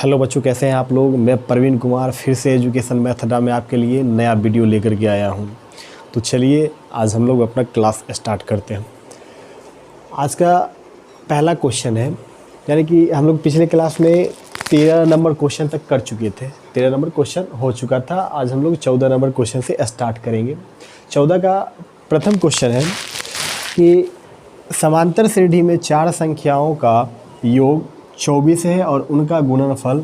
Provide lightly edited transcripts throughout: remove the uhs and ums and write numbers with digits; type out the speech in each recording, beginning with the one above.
Hello बच्चों, कैसे हैं आप लोग। मैं प्रवीण कुमार फिर से एजुकेशन मैथ अड्डा में आपके लिए नया वीडियो लेकर के आया हूं। तो चलिए आज हम लोग अपना क्लास स्टार्ट करते हैं। आज का पहला क्वेश्चन है, यानी कि हम लोग पिछले क्लास में 13 नंबर क्वेश्चन तक कर चुके थे। 13 नंबर क्वेश्चन हो चुका था। आज हम लोग 14 नंबर क्वेश्चन से स्टार्ट करेंगे। 14 का प्रथम क्वेश्चन है कि समांतर श्रेणी में 4 संख्याओं का योग 24 है और उनका गुणनफल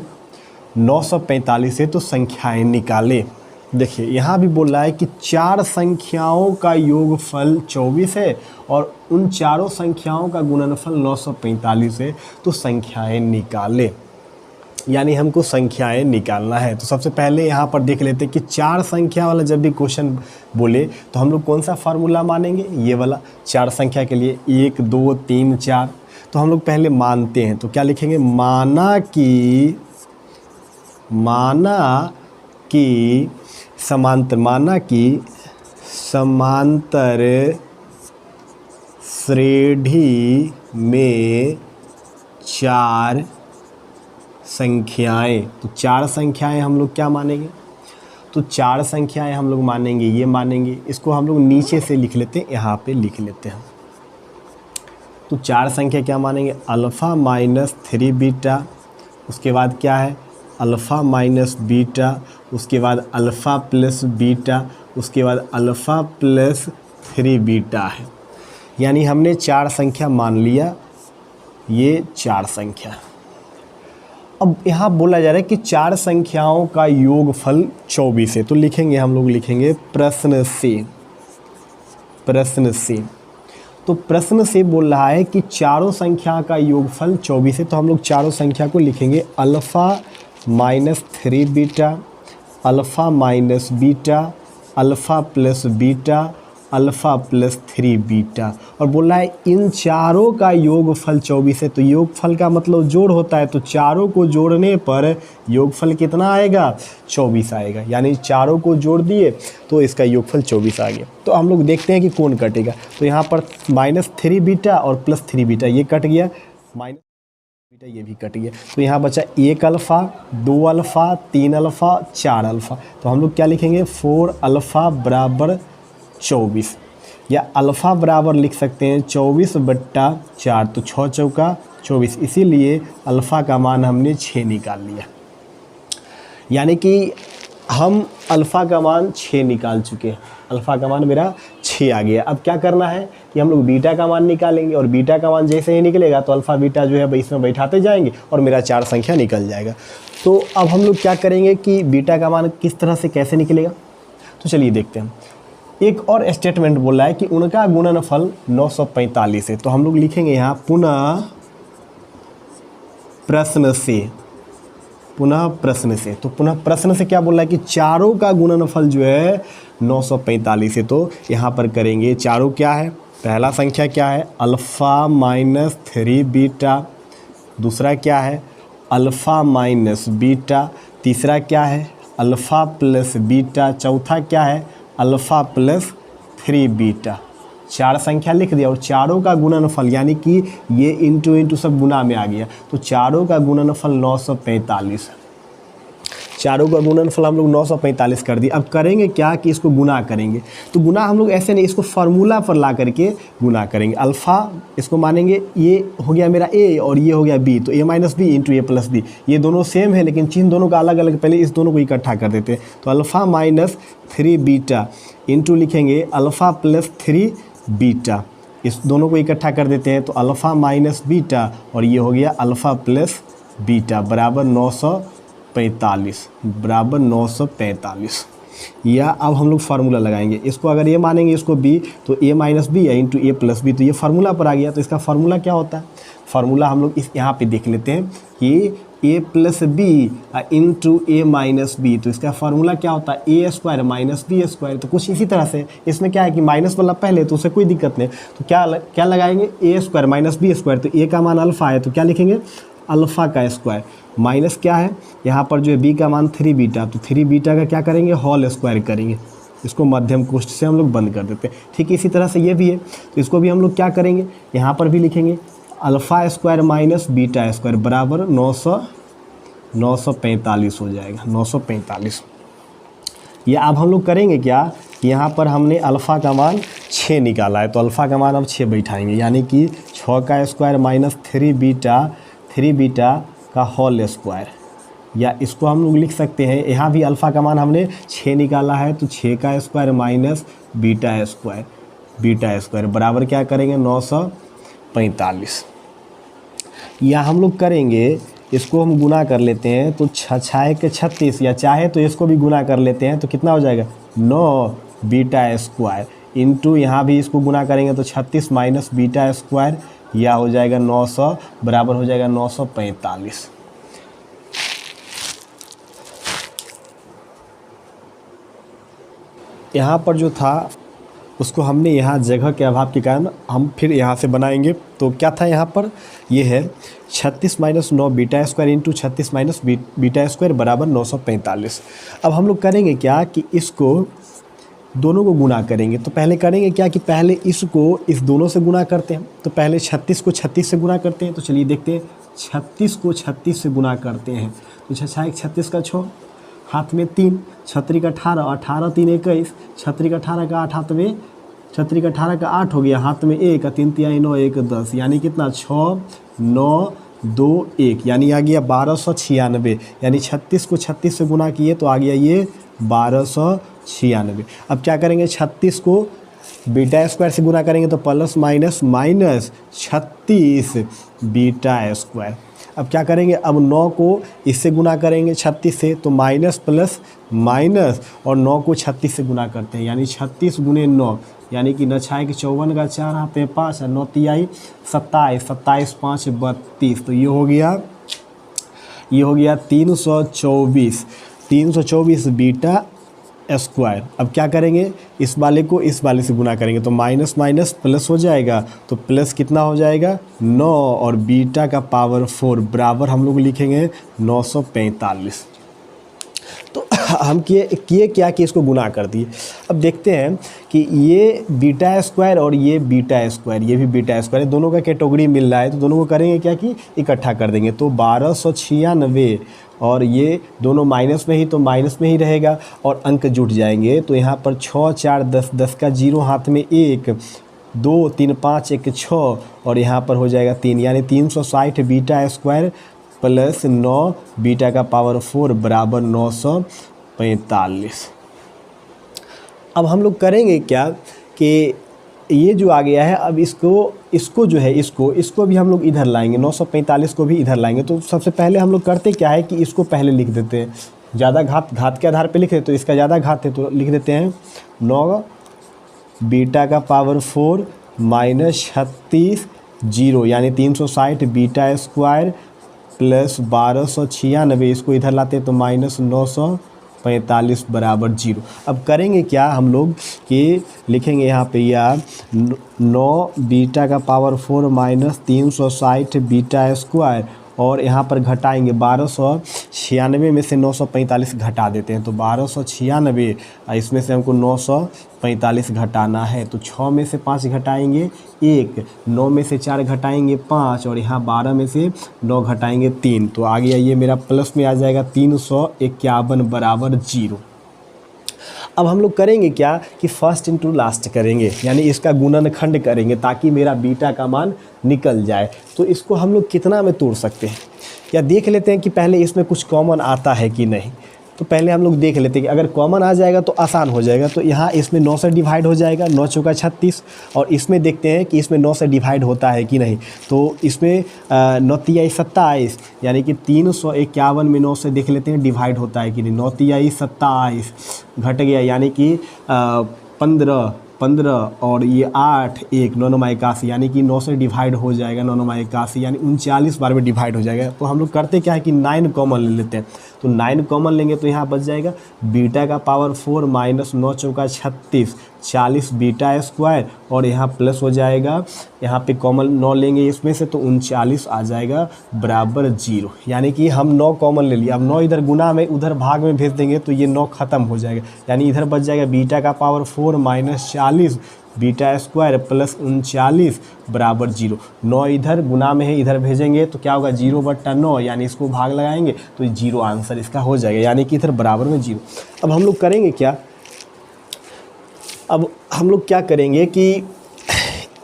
945 है, तो संख्याएं निकालें। देखिए यहाँ भी बोल रहा है कि 4 संख्याओं का योगफल 24 है और उन चारों संख्याओं का गुणनफल 945 है, तो संख्याएं निकालें। यानी हमको संख्याएं निकालना है। तो सबसे पहले यहाँ पर देख लेते हैं कि 4 संख्या वाला जब भी क्वेश्चन बोले तो हम लोग कौन सा फार्मूला मानेंगे। ये वाला 4 संख्या के लिए 1 2 3 4। तो हम लोग पहले मानते हैं, तो क्या लिखेंगे, माना कि समांतर श्रेणी में 4 संख्याएं। तो 4 संख्याएं हम लोग क्या मानेंगे, तो 4 संख्याएं हम लोग मानेंगे, ये मानेंगे। इसको हम लोग नीचे से लिख लेते हैं, यहाँ पे लिख लेते हैं। तो 4 संख्या क्या मानेंगे, अल्फ़ा माइनस 3 बीटा, उसके बाद क्या है अल्फ़ा माइनस बीटा, उसके बाद अल्फ़ा प्लस बीटा, उसके बाद अल्फ़ा प्लस 3 बीटा है। यानी हमने 4 संख्या मान लिया, ये 4 संख्या। अब यहाँ बोला जा रहा है कि 4 संख्याओं का योगफल 24 है। तो लिखेंगे, हम लोग लिखेंगे प्रश्न से। तो प्रश्न से बोल रहा है कि चारों संख्या का योगफल 24 है। तो हम लोग चारों संख्या को लिखेंगे alpha minus 3 beta, alpha minus beta, alpha plus beta, alpha plus 3 beta. और बोल रहा है इन चारों का योगफल 24 है। तो योगफल का मतलब जोड़ होता है। तो चारों को जोड़ने पर योगफल कितना आएगा, 24 आएगा। यानी चारों को जोड़ दिए तो इसका योगफल 24 आ गया। तो हम लोग देखते हैं कि कौन कटेगा। तो यहाँ पर माइनस 3 बीटा और प्लस 3 बीटा ये कट गया, माइनस बीटा ये भी कट गया। तो यहाँ बचा 1 अल्फ़ा, 2 अल्फ़ा, 3 अल्फ़ा, 4 अल्फ़ा। तो हम लोग क्या लिखेंगे, 4 अल्फ़ा बराबर 24, या अल्फ़ा बराबर लिख सकते हैं 24/4। तो 6 चौका 24, इसीलिए अल्फ़ा का मान हमने 6 निकाल लिया। यानी कि हम अल्फ़ा का मान 6 निकाल चुके हैं। अल्फ़ा का मान मेरा 6 आ गया। अब क्या करना है कि हम लोग बीटा का मान निकालेंगे, और बीटा का मान जैसे ही निकलेगा तो अल्फ़ा बीटा जो है इसमें बैठाते जाएंगे और मेरा 4 संख्या निकल जाएगा। तो अब हम लोग क्या करेंगे कि बीटा का मान किस तरह से कैसे निकलेगा, तो चलिए देखते हैं। एक और स्टेटमेंट बोल रहा है कि उनका गुणनफल 945 है। तो हम लोग लिखेंगे यहाँ पुनः प्रश्न से। तो पुनः प्रश्न से क्या बोल रहा है कि चारों का गुणनफल जो है 945 है। तो यहाँ पर करेंगे, चारों क्या है, पहला संख्या क्या है अल्फ़ा माइनस 3 बीटा, दूसरा क्या है अल्फ़ा माइनस बीटा, तीसरा क्या है अल्फ़ा प्लस बीटा, चौथा क्या है अल्फ़ा प्लस 3 बीटा। 4 संख्या लिख दिया और चारों का गुणनफल, यानी कि ये इंटू सब गुना में आ गया। तो चारों का गुणनफल 945, चारों का गुणनफल हम लोग 945 कर दिए। अब करेंगे क्या कि इसको गुना करेंगे। तो गुना हम लोग ऐसे नहीं, इसको फार्मूला पर ला करके गुना करेंगे। अल्फ़ा इसको मानेंगे, ये हो गया मेरा ए और ये हो गया बी, तो ए माइनस बी इंटू ए प्लस बी। ये दोनों सेम है लेकिन चिन्ह दोनों का अलग अलग, पहले इस दोनों को इकट्ठा कर देते हैं। तो अल्फ़ा माइनस 3 बीटा इंटू लिखेंगे अल्फ़ा प्लस 3 बीटा, इस दोनों को इकट्ठा कर देते हैं। तो अल्फ़ा माइनस बीटा और ये हो गया अल्फ़ा प्लस बीटा बराबर 945। या अब हम लोग फार्मूला लगाएंगे, इसको अगर ये मानेंगे इसको बी, तो ए माइनस बी या इंटू ए प्लस बी, तो ये फार्मूला पर आ गया। तो इसका फार्मूला क्या होता है, फार्मूला हम लोग इस यहाँ पे देख लेते हैं कि ए प्लस बी इंटू ए माइनस बी। तो इसका फार्मूला क्या होता है, ए स्क्वायर माइनस बी स्क्वायर। तो कुछ इसी तरह से इसमें क्या है कि माइनस वाला पहले, तो उससे कोई दिक्कत नहीं। तो क्या लगाएंगे, ए स्क्वायर माइनस बी स्क्वायर। तो ए का मान अल्फ़ा है तो क्या लिखेंगे अल्फ़ा का स्क्वायर, माइनस क्या है यहाँ पर जो है बी का मान 3 बीटा। तो 3 बीटा का क्या करेंगे, होल स्क्वायर करेंगे। इसको मध्यम कोष्ठ से हम लोग बंद कर देते हैं। ठीक इसी तरह से ये भी है, तो इसको भी हम लोग क्या करेंगे, यहाँ पर भी लिखेंगे alpha square minus beta square बराबर 945 हो जाएगा 945। ये अब हम लोग करेंगे क्या, यहाँ पर हमने अल्फ़ा का मान 6 निकाला है तो अल्फ़ा का मान अब 6 बैठाएंगे, यानी कि 6 का स्क्वायर माइनस 3 बीटा का होल स्क्वायर, या इसको हम लोग लिख सकते हैं, यहाँ भी अल्फ़ा का मान हमने 6 निकाला है तो 6 का स्क्वायर माइनस बीटा स्क्वायर बराबर क्या करेंगे 945। या हम लोग करेंगे, इसको हम गुना कर लेते हैं तो 6 के 36, या चाहे तो इसको भी गुना कर लेते हैं तो कितना हो जाएगा 9 बीटा स्क्वायर इंटू, यहाँ भी इसको गुना करेंगे तो 36 माइनस बीटा स्क्वायर, या हो जाएगा 900 बराबर हो जाएगा 945। यहाँ पर जो था उसको हमने यहाँ जगह के अभाव के कारण हम फिर यहाँ से बनाएंगे। तो क्या था यहाँ पर, ये है 36 minus 9 beta square into 36 minus beta square बराबर 945। अब हम लोग करेंगे क्या कि इसको दोनों को गुना करेंगे। तो पहले करेंगे क्या कि पहले इसको इस दोनों से गुना करते हैं, तो पहले 36 को 36 से गुना करते हैं। तो चलिए देखते हैं, 36 को 36 से गुना करते हैं तो 6 1 36 का 6, हाथ में 3, छत्री का 18, 18 3 21, छत्री का 18 का 8, हाथ में छत्री का 18 का 8 हो गया, हाथ में 1, 3 3 9 1 10, यानी कितना 6 9 2 1, यानी आ गया 1296। यानी 36 को 36 से गुना किए तो आ गया ये 1296। अब क्या करेंगे, 36 को बीटा स्क्वायर से गुना करेंगे तो plus minus minus 36 beta square. अब क्या करेंगे, अब 9 को इससे गुना करेंगे 36 से तो माइनस प्लस माइनस, और 9 को 36 से गुना करते हैं यानी 36 गुने 9, यानी कि 9 6 के 54 का 4, हाथ में 5, 9 तिहाई 27, 27 5 32, तो ये हो गया 324 बीटा स्क्वायर। अब क्या करेंगे, इस वाले को इस वाले से गुना करेंगे तो माइनस माइनस प्लस हो जाएगा, तो प्लस कितना हो जाएगा 9, और बीटा का पावर 4 बराबर हम लोग लिखेंगे 945। तो हम किए क्या कि इसको गुना कर दिए। अब देखते हैं कि ये बीटा स्क्वायर और ये बीटा स्क्वायर, ये भी बीटा स्क्वायर, दोनों का कैटेगरी मिल रहा है तो दोनों को करेंगे क्या कि इकट्ठा कर देंगे। तो 1296, और ये दोनों माइनस में ही तो माइनस में ही रहेगा और अंक जुट जाएंगे। तो यहाँ पर 6 4 10, 10 का 0, हाथ में 1 2 3 5 1 6, और यहाँ पर हो जाएगा 3, यानी 360 बीटा स्क्वायर प्लस 9 बीटा का पावर 4 बराबर 945। अब हम लोग करेंगे क्या कि ये जो आ गया है, अब इसको जो है इसको भी हम लोग इधर लाएंगे, 945 को भी इधर लाएंगे। तो सबसे पहले हम लोग करते क्या है कि इसको पहले लिख देते हैं, ज़्यादा घात के आधार पे लिखे तो इसका ज़्यादा घात है तो लिख देते हैं 9 बीटा का पावर 4 माइनस 36 0, यानी 360 बीटा स्क्वायर प्लस 1296, इसको इधर लाते हैं तो माइनस 945 बराबर 0। अब करेंगे क्या हम लोग कि लिखेंगे यहाँ पे यार 9 बीटा का पावर 4 माइनस 360 बीटा स्क्वायर, और यहाँ पर घटाएंगे 1296 में से 945 घटा देते हैं तो 1296, इसमें से हमको 945 घटाना है तो 6 में से 5 घटाएंगे 1, 9 में से 4 घटाएंगे 5, और यहाँ 12 में से 9 घटाएंगे 3, तो आ गया ये मेरा प्लस में आ जाएगा 351 बराबर 0। अब हम लोग करेंगे क्या कि फर्स्ट इंटू लास्ट करेंगे, यानी इसका गुणनखंड करेंगे ताकि मेरा बीटा का मान निकल जाए। तो इसको हम लोग कितना में तोड़ सकते हैं, या देख लेते हैं कि पहले इसमें कुछ कॉमन आता है कि नहीं। तो पहले हम लोग देख लेते हैं कि अगर कॉमन आ जाएगा तो आसान हो जाएगा। तो यहाँ इसमें 9 से डिवाइड हो जाएगा, 9 चौका 36, और इसमें देखते हैं कि इसमें 9 से डिवाइड होता है कि नहीं। तो इसमें 9 तिहाई 27, यानी कि 351 में 9 से देख लेते हैं डिवाइड होता है कि नहीं। 9 तिहाई 27 घट गया, यानी कि 15 और ये 8 1 9 9 81, यानी कि 9 से डिवाइड हो जाएगा 9 9 81, यानी 39 बार में डिवाइड हो जाएगा। तो हम लोग करते क्या है कि 9 कॉमन ले लेते हैं। तो 9 कॉमन लेंगे तो यहाँ बच जाएगा बीटा का पावर 4 माइनस 9 चौका 36 40 बीटा स्क्वायर, और यहाँ प्लस हो जाएगा, यहाँ पे कॉमन 9 लेंगे इसमें से तो 39 आ जाएगा बराबर 0, यानी कि हम 9 कॉमन ले लिया। अब 9 इधर गुना में उधर भाग में भेज देंगे तो ये 9 ख़त्म हो जाएगा, यानी इधर बच जाएगा बीटा का power 4 minus 40 beta square plus 39 बराबर 0। 9 इधर गुना में है, इधर भेजेंगे तो क्या होगा 0/9, यानी इसको भाग लगाएंगे तो 0 आंसर इसका हो जाएगा, यानी कि इधर बराबर में 0। अब हम लोग करेंगे क्या, अब हम लोग क्या करेंगे कि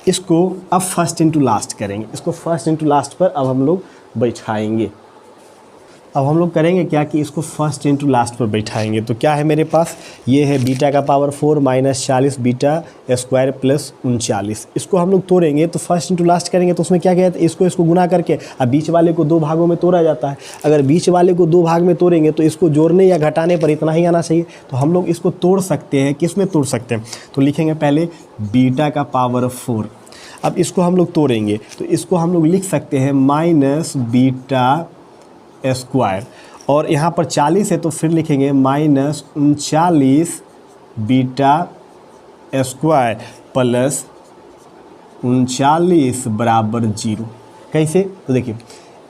इसको अब फर्स्ट इंटू लास्ट करेंगे, इसको फर्स्ट इंटू लास्ट पर अब हम लोग बैठाएंगे। अब हम लोग करेंगे क्या कि इसको फर्स्ट इंटू लास्ट पर बैठाएंगे। तो क्या है मेरे पास, ये है बीटा का power 4 minus 40 beta square plus 39। इसको हम लोग तोड़ेंगे तो फर्स्ट इंटू लास्ट करेंगे तो उसमें क्या कहते हैं, इसको गुना करके अब बीच वाले को 2 भागों में तोड़ा जाता है। अगर बीच वाले को 2 भाग में तोड़ेंगे तो इसको जोड़ने या घटाने पर इतना ही आना चाहिए। तो हम लोग इसको तोड़ सकते हैं, किस में तोड़ सकते हैं, तो लिखेंगे पहले बीटा का पावर 4। अब इसको हम लोग तोड़ेंगे तो इसको हम लोग लिख सकते हैं माइनस बीटा स्क्वायर, और यहाँ पर 40 है तो फिर लिखेंगे माइनस 39 बीटा स्क्वायर प्लस 39 बराबर 0। कैसे, तो देखिए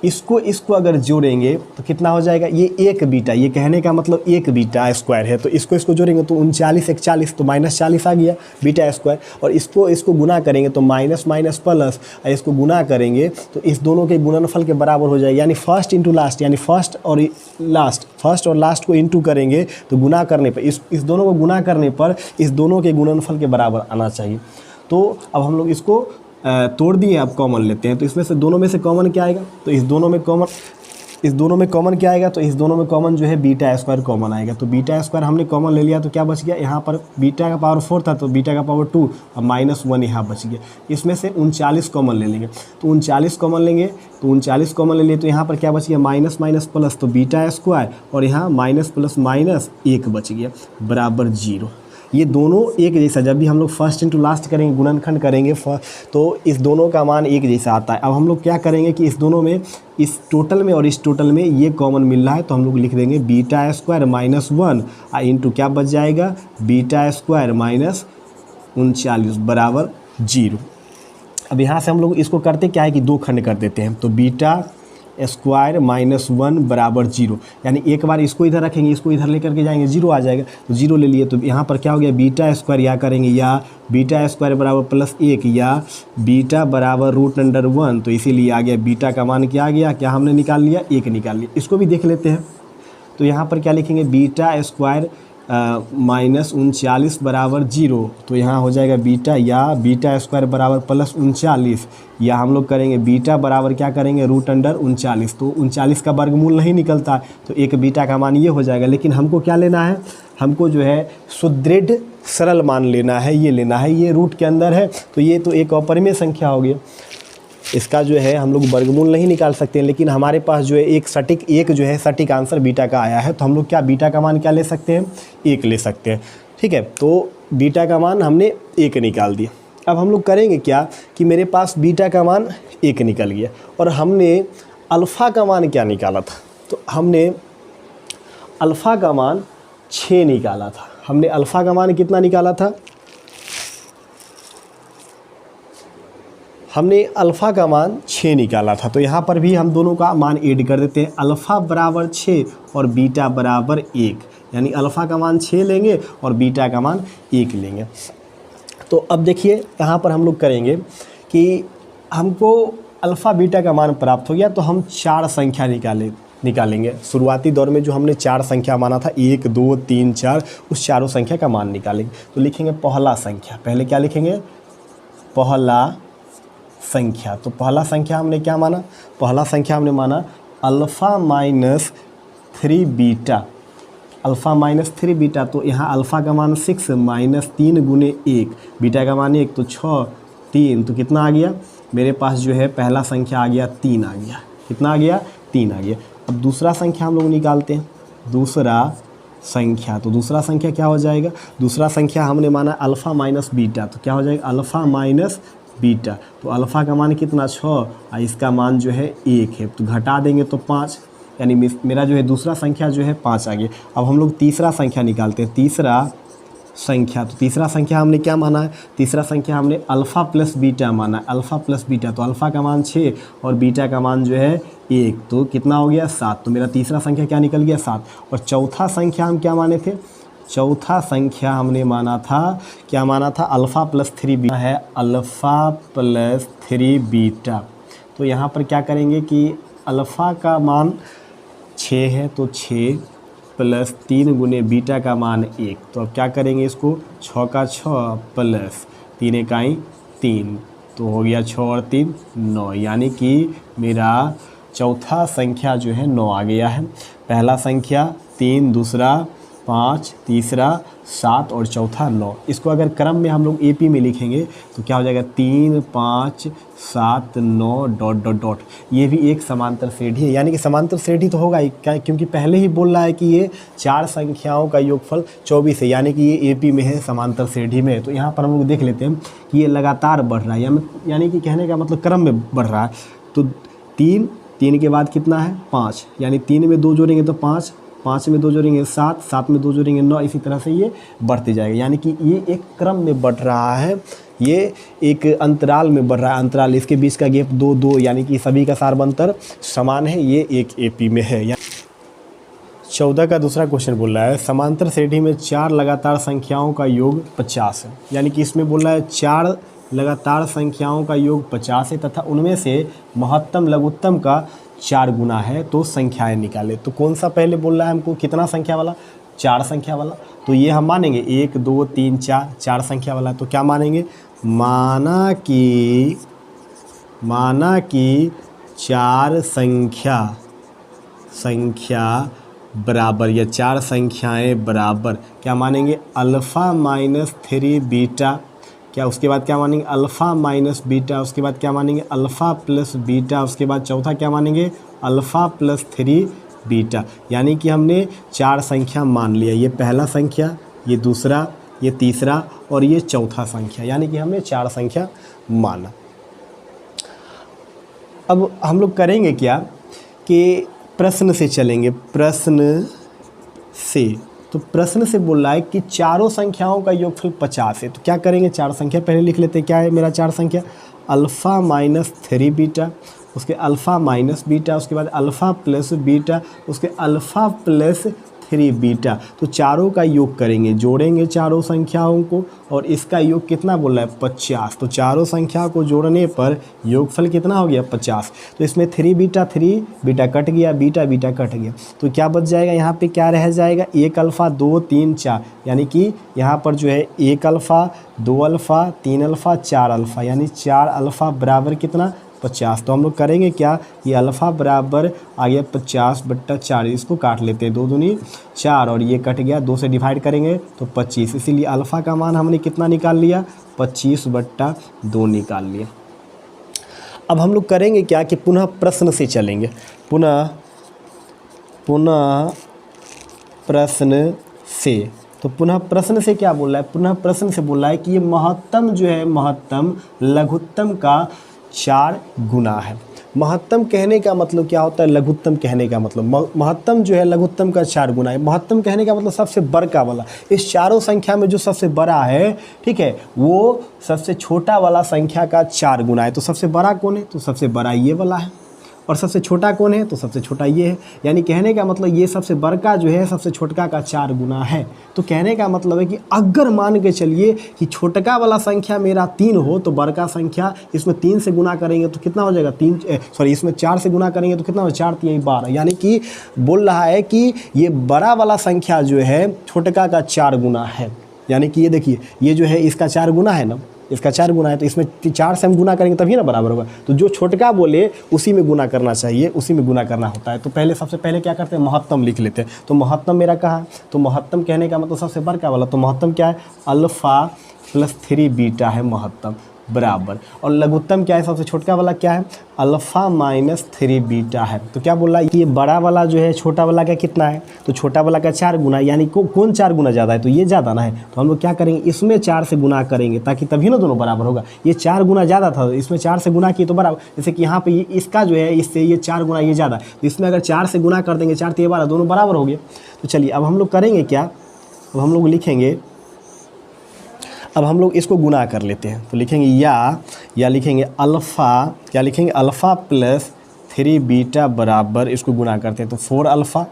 इसको अगर जोड़ेंगे तो कितना हो जाएगा, ये एक बीटा, ये कहने का मतलब एक बीटा स्क्वायर है, तो इसको जोड़ेंगे तो 39 एक 40 तो -40 आ गया बीटा स्क्वायर, और इसको गुना करेंगे तो माइनस माइनस प्लस, और इसको गुना करेंगे तो इस दोनों के गुणनफल के बराबर हो जाएगा, यानी फर्स्ट इंटू लास्ट, यानी फर्स्ट और लास्ट को इंटू करेंगे तो गुना करने पर इस दोनों को गुना करने पर इस दोनों के गुणनफल के बराबर आना चाहिए। तो अब हम लोग इसको तोड़ दिए, अब कॉमन लेते हैं, तो इसमें से दोनों में से कॉमन क्या आएगा, तो इस दोनों में कॉमन क्या आएगा, तो इस दोनों में कॉमन जो है बीटा स्क्वायर कॉमन आएगा। तो बीटा स्क्वायर हमने कॉमन ले लिया तो क्या बच गया, यहाँ पर बीटा का पावर 4 था तो बीटा का पावर 2 और -1 यहाँ बच गया। इसमें से 39 कॉमन ले लेंगे, तो 39 कॉमन लेंगे तो 39 कॉमन ले लिए तो यहाँ पर क्या बच गया, माइनस माइनस प्लस, तो बीटा स्क्वायर और यहाँ माइनस प्लस माइनस 1 बच गया बराबर 0। ये दोनों एक जैसा, जब भी हम लोग फर्स्ट इंटू लास्ट करेंगे, गुणनखंड करेंगे तो इस दोनों का मान एक जैसा आता है। अब हम लोग क्या करेंगे कि इस दोनों में, इस टोटल में और इस टोटल में ये कॉमन मिल रहा है तो हम लोग लिख देंगे बीटा स्क्वायर -1 इंटू क्या बच जाएगा, बीटा स्क्वायर माइनस 39 बराबर 0। अब यहाँ से हम लोग इसको करते क्या है कि 2 खंड कर देते हैं, तो बीटा स्क्वायर -1 बराबर 0, यानी एक बार इसको इधर रखेंगे, इसको इधर लेकर के जाएंगे 0 आ जाएगा, तो 0 ले लिए तो यहाँ पर क्या हो गया, बीटा स्क्वायर या करेंगे या बीटा स्क्वायर बराबर +1 या बीटा बराबर √1, तो इसीलिए आ गया बीटा का मान क्या आ गया, क्या हमने निकाल लिया, 1 निकाल लिया। इसको भी देख लेते हैं, तो यहाँ पर क्या लिखेंगे, बीटा स्क्वायर -39 बराबर 0, तो यहाँ हो जाएगा बीटा या बीटा स्क्वायर बराबर +39, या हम लोग करेंगे बीटा बराबर क्या करेंगे, √39, तो 39 का वर्गमूल नहीं निकलता, तो एक बीटा का मान ये हो जाएगा। लेकिन हमको क्या लेना है, हमको जो है सुदृढ़ सरल मान लेना है, ये लेना है, ये रूट के अंदर है तो ये तो एक अपरिमेय संख्या हो गया, इसका जो है हम लोग वर्गमूल नहीं निकाल सकते हैं। लेकिन हमारे पास जो है एक सटीक आंसर बीटा का आया है, तो हम लोग क्या बीटा का मान क्या ले सकते हैं, 1 ले सकते हैं। ठीक है, तो बीटा का मान हमने 1 निकाल दिया। अब हम लोग करेंगे क्या कि मेरे पास बीटा का मान 1 निकल गया और हमने अल्फ़ा का मान क्या निकाला था, तो हमने अल्फ़ा का मान 6 निकाला था। हमने अल्फ़ा का मान कितना निकाला था, हमने अल्फ़ा का मान 6 निकाला था। तो यहाँ पर भी हम दोनों का मान ऐड कर देते हैं, अल्फ़ा बराबर 6 और बीटा बराबर 1, यानी अल्फ़ा का मान 6 लेंगे और बीटा का मान 1 लेंगे। तो अब देखिए यहाँ पर हम लोग करेंगे कि हमको अल्फ़ा बीटा का मान प्राप्त हो गया, तो हम 4 संख्या निकालेंगे। शुरुआती दौर में जो हमने 4 संख्या माना था, 1 2 3 4, उस चारों संख्या का मान निकालेंगे। तो लिखेंगे पहला संख्या, पहले क्या लिखेंगे, पहला संख्या। तो पहला संख्या हमने क्या माना, पहला संख्या हमने माना अल्फ़ा -3 बीटा, अल्फ़ा -3 बीटा। तो यहाँ अल्फ़ा का मान 6 -3 गुने 1, बीटा का मान 1 तो 6 3, तो कितना आ गया मेरे पास जो है पहला संख्या आ गया 3 आ गया, कितना आ गया 3 आ गया। अब दूसरा संख्या हम लोग निकालते हैं, दूसरा संख्या। तो दूसरा संख्या क्या हो जाएगा, दूसरा संख्या हमने माना अल्फ़ा माइनस बीटा, तो क्या हो जाएगा अल्फ़ा माइनस बीटा। तो अल्फ़ा का मान कितना 6 और इसका मान जो है 1 है, तो घटा देंगे तो 5, यानी मेरा जो है दूसरा संख्या जो है 5 आ गया। अब हम लोग तीसरा संख्या निकालते हैं, तीसरा संख्या। तो तीसरा संख्या हमने क्या माना है, तीसरा संख्या हमने अल्फ़ा प्लस बीटा माना है, अल्फ़ा प्लस बीटा। तो अल्फ़ा का मान 6 और बीटा का मान जो है 1, तो कितना हो गया 7। तो मेरा तीसरा संख्या क्या निकल गया 7। और चौथा संख्या हम क्या माने थे, चौथा संख्या हमने माना था, क्या माना था, अल्फ़ा प्लस 3 बीटा है, अल्फ़ा प्लस 3 बीटा। तो यहाँ पर क्या करेंगे कि अल्फ़ा का मान 6 है तो 6 प्लस 3 गुने बीटा का मान 1। तो अब क्या करेंगे इसको, 6 का 6 प्लस 3 इकाई 3, तो हो गया 6 और 3 9, यानी कि मेरा चौथा संख्या जो है 9 आ गया है। पहला संख्या 3, दूसरा 5, तीसरा 7 और चौथा 9। इसको अगर क्रम में हम लोग एपी में लिखेंगे तो क्या हो जाएगा, 3 5 7 9 डॉट डॉट डॉट। ये भी एक समांतर श्रेणी है, यानी कि समांतर श्रेणी तो होगा ही, क्या, क्योंकि पहले ही बोल रहा है कि ये 4 संख्याओं का योगफल 24 है, यानी कि ये एपी में है, समांतर श्रेणी में है। तो यहाँ पर हम लोग देख लेते हैं कि ये लगातार बढ़ रहा है, यानी कि कहने का मतलब क्रम में बढ़ रहा है। तो 3 के बाद कितना है, 5, यानी 3 में 2 जोड़ेंगे तो 5, 5 में 2 जोड़ेंगे 7, 7 में 2 जोड़ेंगे 9, इसी तरह से ये बढ़ते जाएगा। यानी कि ये एक क्रम में बढ़ रहा है, ये एक अंतराल में बढ़ रहा है। अंतराल, इसके बीच का गैप 2 2, यानी कि सभी का सारबंतर समान है, ये एक एपी में है। 14 का दूसरा क्वेश्चन बोल रहा है, समांतर श्रेणी में 4 लगातार संख्याओं का योग 50 है। यानी कि इसमें बोल रहा है 4 लगातार संख्याओं का योग 50 है तथा उनमें से महत्तम लघुत्तम का 4 गुना है, तो संख्याएं निकाले। तो कौन सा पहले बोल रहा है हमको, कितना संख्या वाला, 4 संख्या वाला। तो ये हम मानेंगे 1 2 3 4, 4 संख्या वाला। तो क्या मानेंगे, माना कि 4 संख्या बराबर, या 4 संख्याएं बराबर, क्या मानेंगे, अल्फ़ा माइनस 3 बीटा, क्या उसके बाद क्या मानेंगे, अल्फ़ा माइनस बीटा, उसके बाद क्या मानेंगे, अल्फ़ा प्लस बीटा, उसके बाद चौथा क्या मानेंगे, अल्फ़ा प्लस 3 बीटा। यानी कि हमने 4 संख्या मान लिया, ये पहला संख्या, ये दूसरा, ये तीसरा और ये चौथा संख्या, यानी कि हमने 4 संख्या माना। अब हम लोग करेंगे क्या कि प्रश्न से चलेंगे, प्रश्न से। तो प्रश्न से बोल रहा है कि चारों संख्याओं का योगफल 50 है। तो क्या करेंगे, 4 संख्या पहले लिख लेते हैं। क्या है मेरा 4 संख्या, अल्फ़ा माइनस 3 बीटा, उसके अल्फ़ा माइनस बीटा, उसके बाद अल्फ़ा प्लस बीटा, उसके अल्फ़ा प्लस 3 बीटा। तो चारों का योग करेंगे, जोड़ेंगे चारों संख्याओं को, और इसका योग कितना बोल रहा है, 50। तो चारों संख्या को जोड़ने पर योगफल कितना हो गया, 50। तो इसमें 3 बीटा कट गया, बीटा कट गया, तो क्या बच जाएगा, यहाँ पे क्या रह जाएगा, 1 अल्फ़ा 2 3 4, यानी कि यहाँ पर जो है 1 अल्फ़ा 2 अल्फ़ा 3 अल्फ़ा 4 अल्फ़ा, यानी 4 अल्फ़ा बराबर कितना, 50। तो हम लोग करेंगे क्या, ये अल्फ़ा बराबर आ गया 50/4, इसको काट लेते हैं, 2 दूनी 4 और ये कट गया, 2 से डिवाइड करेंगे तो 25, इसीलिए अल्फ़ा का मान हमने कितना निकाल लिया, 25/2 निकाल लिया। अब हम लोग करेंगे क्या कि पुनः प्रश्न से चलेंगे, पुनः प्रश्न से। तो पुनः प्रश्न से क्या बोल रहा है, पुनः प्रश्न से बोल रहा है कि ये महत्तम जो है, महत्तम लघुत्तम का 4 गुना है। महत्तम कहने का मतलब क्या होता है, लघुत्तम कहने का मतलब, महत्तम जो है लघुत्तम का 4 गुना है। महत्तम कहने का मतलब सबसे बड़का वाला, इस चारों संख्या में जो सबसे बड़ा है, ठीक है, वो सबसे छोटा वाला संख्या का 4 गुना है। तो सबसे बड़ा कौन है, तो सबसे बड़ा ये वाला है, और सबसे छोटा कौन है, तो सबसे छोटा ये है। यानी कहने का मतलब ये सबसे बड़का जो है सबसे छोटका का 4 गुना है। तो कहने का मतलब है कि अगर मान के चलिए कि छोटका वाला संख्या मेरा 3 हो, तो बड़का संख्या इसमें 3 से गुना करेंगे तो कितना हो जाएगा, इसमें 4 से गुना करेंगे तो कितना हो, 4 3 12, यानी कि बोल रहा है कि ये बड़ा वाला संख्या जो है छोटका का 4 गुना है। यानी कि ये देखिए, ये जो है इसका 4 गुना है ना, इसका 4 गुना है, तो इसमें 4 से हम गुना करेंगे तभी ना बराबर होगा। तो जो छोटका बोले उसी में गुना करना चाहिए, उसी में गुना करना होता है। तो सबसे पहले क्या करते हैं, महत्तम लिख लेते हैं। तो महत्तम मेरा कहाँ, तो महत्तम कहने का मतलब सबसे बड़का वाला, तो महत्तम क्या है, अल्फ़ा प्लस 3 बीटा है महत्तम बराबर, और लघुत्तम क्या है, सबसे छोटका वाला क्या है, अल्फ़ा माइनस 3 बीटा है। तो क्या बोल रहा है, ये बड़ा वाला जो है छोटा वाला का कितना है, तो छोटा वाला का 4 गुना, यानी कौन 4 गुना ज़्यादा है, तो ये ज़्यादा ना है। तो हम लोग क्या करेंगे, इसमें 4 से गुना करेंगे, ताकि तभी ना दोनों बराबर होगा। ये 4 गुना ज़्यादा था, इसमें 4 से गुना किए तो बराबर, जैसे कि यहाँ पे इसका जो है इससे ये 4 गुना ये ज़्यादा, तो इसमें अगर 4 से गुना कर देंगे, 4 3 12, दोनों बराबर हो गए। तो चलिए अब हम लोग करेंगे क्या, अब हम लोग लिखेंगे, अब हम लोग इसको गुना कर लेते हैं। तो लिखेंगे या लिखेंगे अल्फ़ा, क्या लिखेंगे, अल्फ़ा प्लस 3 बीटा बराबर, इसको गुना करते हैं तो 4 अल्फ़ा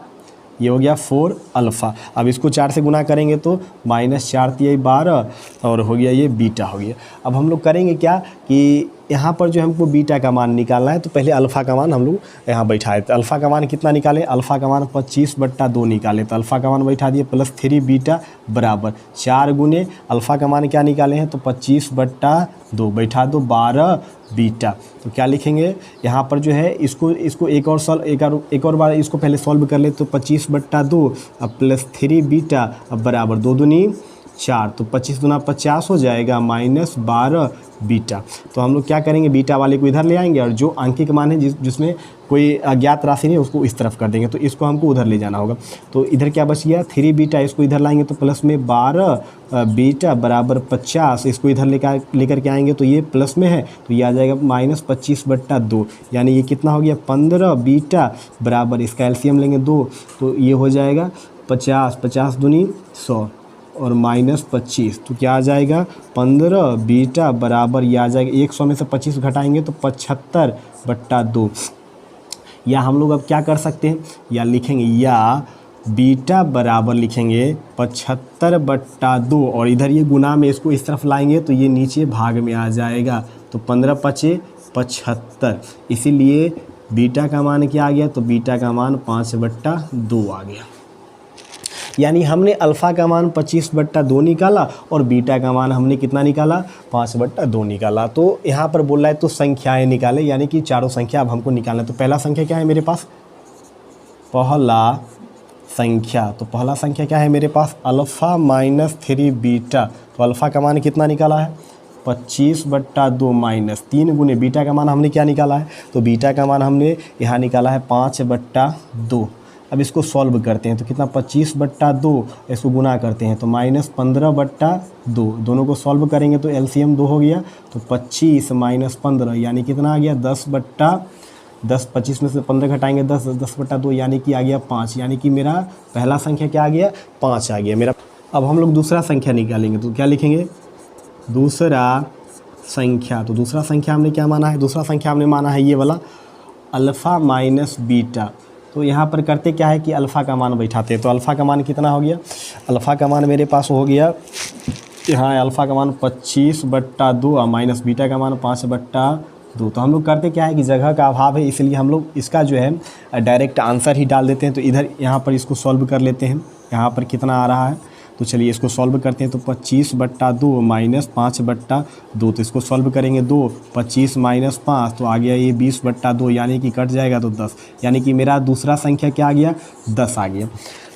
ये हो गया 4 अल्फ़ा। अब इसको 4 से गुना करेंगे तो -4 × 12 और हो गया ये बीटा हो गया। अब हम लोग करेंगे क्या कि यहाँ पर जो हमको बीटा का मान निकालना है तो पहले अल्फ़ा का मान हम लोग यहाँ बैठाए। तो अल्फ़ा का मान कितना निकाले, अल्फ़ा का मान 25/2 निकाले। तो अल्फ़ा का मान बैठा दिए +3 बीटा बराबर 4 गुने अल्फ़ा का मान क्या निकाले हैं तो 25/2 बैठा दो 12 बीटा। तो क्या लिखेंगे यहाँ पर जो है इसको एक और बार इसको पहले सॉल्व कर ले। तो 25/2 अब +3 बीटा अब बराबर 2 दूनी 4, तो 25 दूना 50 हो जाएगा -12 बीटा। तो हम लोग क्या करेंगे, बीटा वाले को इधर ले आएंगे और जो आंकिक मान है जिसमें कोई अज्ञात राशि नहीं उसको इस तरफ कर देंगे। तो इसको हमको उधर ले जाना होगा। तो इधर क्या बच गया 3 बीटा, इसको इधर लाएंगे तो प्लस में 12 बीटा बराबर 50। इसको इधर लेकर के आएंगे तो ये प्लस में है तो ये आ जाएगा -25/2, यानी ये कितना हो गया 15 बीटा बराबर इसका एलसीएम लेंगे 2 तो ये हो जाएगा 50, 50 दूनी 100 और -25 तो क्या आ जाएगा 15 बीटा बराबर ये आ जाएगा 100 में से 25 घटाएंगे तो 75/2। या हम लोग अब क्या कर सकते हैं, या लिखेंगे या बीटा बराबर लिखेंगे 75/2 और इधर ये गुना में इसको इस तरफ लाएंगे तो ये नीचे भाग में आ जाएगा। तो 15 × 5 = 75, इसीलिए बीटा का मान क्या आ गया तो बीटा का मान 5/2 आ गया। यानी हमने अल्फ़ा का मान 25/2 निकाला और बीटा का मान हमने कितना निकाला 5/2 निकाला। तो यहाँ पर बोल रहा है तो संख्याएं निकाले, यानी कि चारों संख्या अब हमको निकालना है। तो पहला संख्या क्या है मेरे पास, पहला संख्या, तो पहला संख्या क्या है मेरे पास अल्फ़ा -3 बीटा। तो अल्फ़ा का मान कितना निकाला है 25/2 -3 गुने बीटा का मान हमने क्या निकाला है तो बीटा का मान हमने यहाँ निकाला है 5/2। अब इसको सॉल्व करते हैं तो कितना 25/2, इसको गुना करते हैं तो -15/2, दोनों को सॉल्व करेंगे तो एलसीएम 2 हो गया। तो 25 - 15 यानी कितना आ गया 10/10, 25 में से 15 घटाएंगे 10/2 यानी कि आ गया 5, यानी कि मेरा पहला संख्या क्या आ गया 5 आ गया मेरा। अब हम लोग दूसरा संख्या निकालेंगे तो क्या लिखेंगे दूसरा संख्या। तो दूसरा संख्या हमने क्या माना है, दूसरा संख्या हमने माना है ये वाला अल्फ़ा -बीटा। तो यहाँ पर करते क्या है कि अल्फ़ा का मान बैठाते हैं। तो अल्फ़ा का मान कितना हो गया, अल्फ़ा का मान मेरे पास हो गया यहाँ अल्फ़ा का मान 25/2 और माइनस बीटा का मान 5/2। तो हम लोग करते क्या है कि जगह का अभाव है इसलिए हम लोग इसका जो है डायरेक्ट आंसर ही डाल देते हैं। तो इधर यहाँ पर इसको सॉल्व कर लेते हैं, यहाँ पर कितना आ रहा है तो चलिए इसको सॉल्व करते हैं। तो 25/2 - 5/2, तो इसको सॉल्व करेंगे 2, 25 - 5 तो आ गया ये 20/2, यानी कि कट जाएगा तो 10, यानी कि मेरा दूसरा संख्या क्या आ गया 10 आ गया।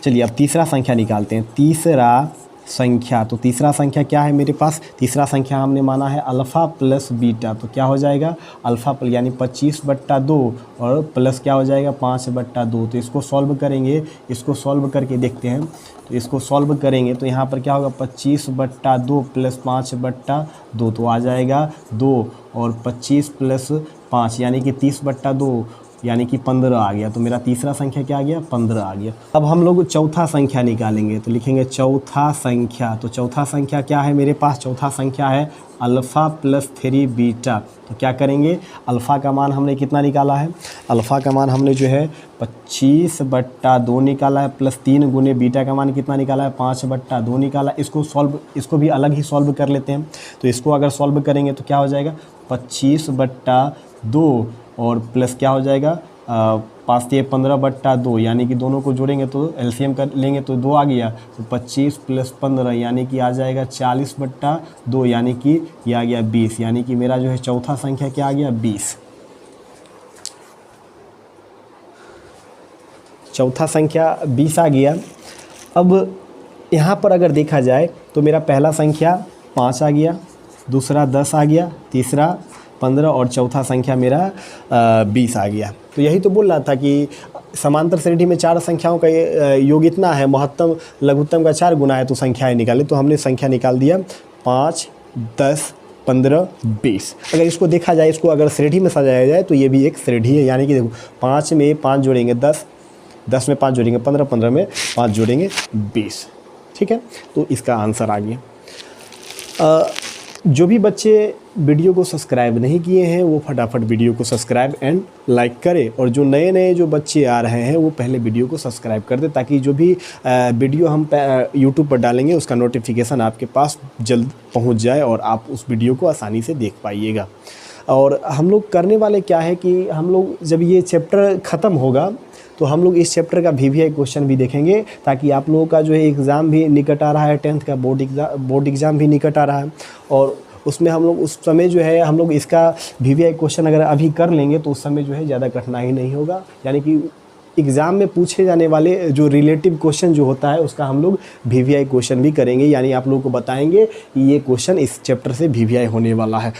चलिए अब तीसरा संख्या निकालते हैं। तीसरा संख्या, तो तीसरा संख्या क्या है मेरे पास, तीसरा संख्या हमने माना है अल्फ़ा + बीटा। तो क्या हो जाएगा अल्फ़ा यानी 25/2 और प्लस क्या हो जाएगा 5/2। तो इसको सॉल्व करेंगे, इसको सॉल्व करके देखते हैं। तो इसको सॉल्व करेंगे तो यहाँ पर क्या होगा 25/2 + 5/2 तो आ जाएगा 2 और 25 + 5 यानी कि 30/2 यानी कि 15 आ गया। तो मेरा तीसरा संख्या क्या आ गया 15 आ गया। अब हम लोग चौथा संख्या निकालेंगे तो लिखेंगे चौथा संख्या। तो चौथा संख्या क्या है मेरे पास, चौथा संख्या है अल्फ़ा +3 बीटा। तो क्या करेंगे अल्फ़ा का मान हमने कितना निकाला है, अल्फ़ा का मान हमने जो है 25/2 निकाला है प्लस 3 गुने बीटा का मान कितना निकाला है 5/2 निकाला। इसको भी अलग ही सॉल्व कर लेते हैं। तो इसको अगर सॉल्व करेंगे तो क्या हो जाएगा 25/2 और प्लस क्या हो जाएगा 5 × 15/2 यानी कि दोनों को जोड़ेंगे तो एलसीएम कर लेंगे तो 2 आ गया। तो 25 + 15 यानी कि आ जाएगा 40/2 यानी कि ये आ गया 20, यानी कि मेरा जो है चौथा संख्या क्या आ गया 20। चौथा संख्या 20 आ गया। अब यहाँ पर अगर देखा जाए तो मेरा पहला संख्या 5 आ गया, दूसरा 10 आ गया, तीसरा 15 और चौथा संख्या मेरा 20 आ गया। तो यही तो बोल रहा था कि समांतर श्रेणी में 4 संख्याओं का योग इतना है, महत्तम लघुत्तम का 4 गुना है तो संख्याएं निकालें। तो हमने संख्या निकाल दिया 5, 10, 15, 20। अगर इसको देखा जाए, इसको अगर श्रेणी में सजाया जाए तो ये भी एक श्रेणी है, यानी कि देखो 5 में 5 जोड़ेंगे 10, 10 में 5 जोड़ेंगे 15, 15 में 5 जोड़ेंगे 20। ठीक है, तो इसका आंसर आ गया। जो भी बच्चे वीडियो को सब्सक्राइब नहीं किए हैं वो फटाफट वीडियो को सब्सक्राइब एंड लाइक करें, और जो नए नए जो बच्चे आ रहे हैं वो पहले वीडियो को सब्सक्राइब कर दें, ताकि जो भी वीडियो हम यूट्यूब पर डालेंगे उसका नोटिफिकेशन आपके पास जल्द पहुंच जाए और आप उस वीडियो को आसानी से देख पाइएगा। और हम लोग करने वाले क्या है कि हम लोग जब ये चैप्टर ख़त्म होगा तो हम लोग इस चैप्टर का VVI क्वेश्चन भी देखेंगे, ताकि आप लोगों का जो है एग्ज़ाम भी निकट आ रहा है, 10th का बोर्ड एग्ज़ाम भी निकट आ रहा है, और उसमें हम लोग उस समय जो है हम लोग इसका VVI क्वेश्चन अगर अभी कर लेंगे तो उस समय जो है ज़्यादा कठिनाई नहीं होगा। यानी कि एग्ज़ाम में पूछे जाने वाले जो रिलेटिव क्वेश्चन जो होता है उसका हम लोग VVI क्वेश्चन भी करेंगे, यानी आप लोगों को बताएंगे कि ये क्वेश्चन इस चैप्टर से VVI होने वाला है।